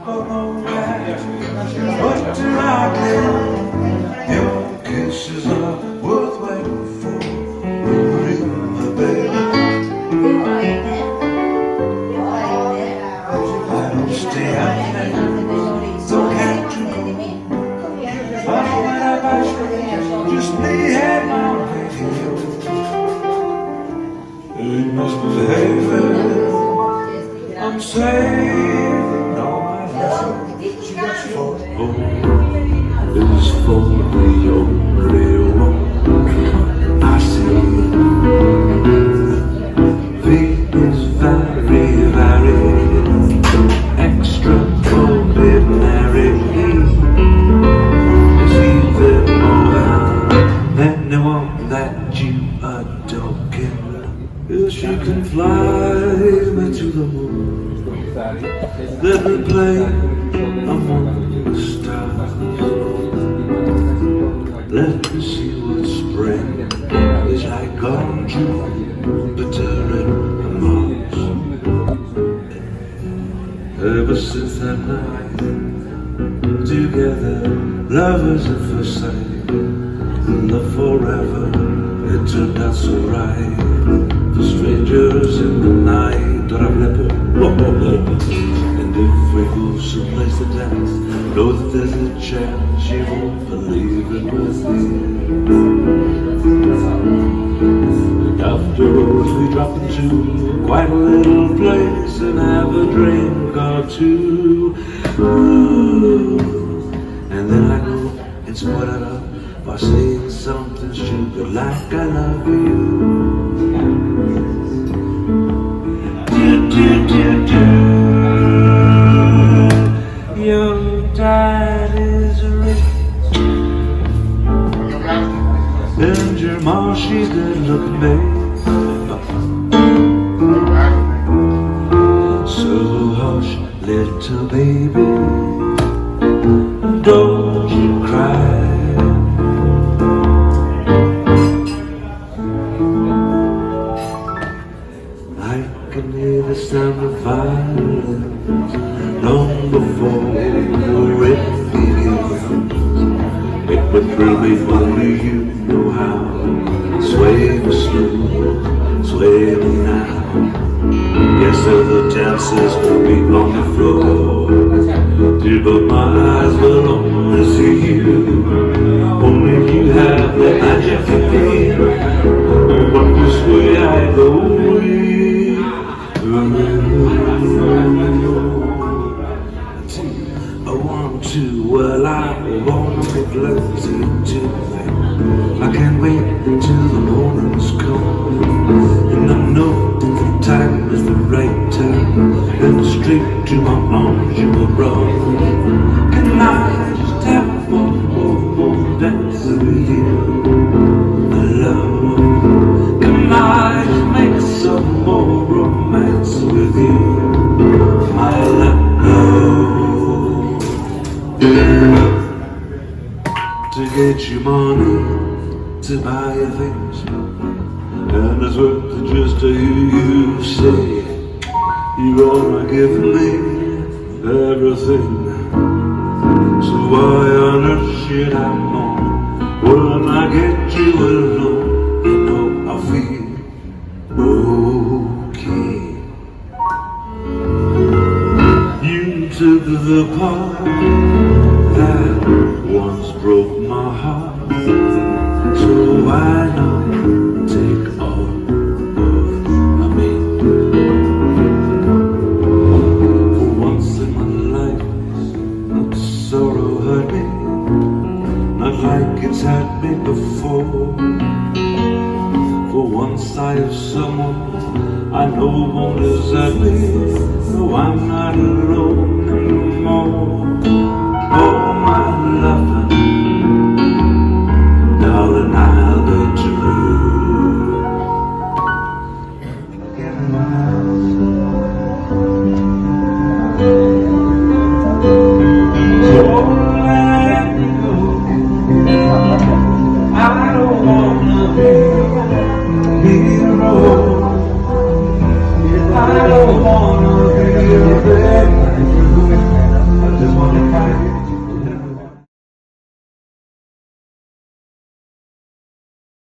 don't know where, but till I get your kisses are worth waiting for. Remember, baby, I don't stay out there, so can't you go? Just me and my radio. Ain't misbehaving, I'm saving all my love. Is for the only one I see. V is very, very extraordinary. Is even more than anyone that you adore can. She can fly me to the moon. Let me play among the stars. Let me see what spring is like on Jupiter and Mars. Ever since that night, together, lovers at first sight, and the forever, it turned out so right. For strangers in the night, and if we go someplace to dance, know that there's a chance she won't believe it with me. And afterwards we drop into quite a little place and have a drink or two. Ooh. And then I go and spoil it up by saying something stupid like I love you. Your dad is rich and your mom, she's good looking, babe. So hush, little baby, don't you cry. I can hear the sound of violence long before it begins. It would thrill me only you know how. Sway me slow, sway me now. Yes, other dances will be on the floor. Dear, but my eyes will only see you. Only you have the magic feel. But this way I go. I want to, well I won't get lazy tonight. I can't wait till the morning's come. And I know the time is the right time. And straight to my arms you will run. Can I just have one more dance with you, my love? Can I just make some more romance with you, my love? To get you money to buy your things, and it's worth it just to hear you say you're gonna give me everything. So why on earth should I know when I get you alone? You know I feel okay. You took the part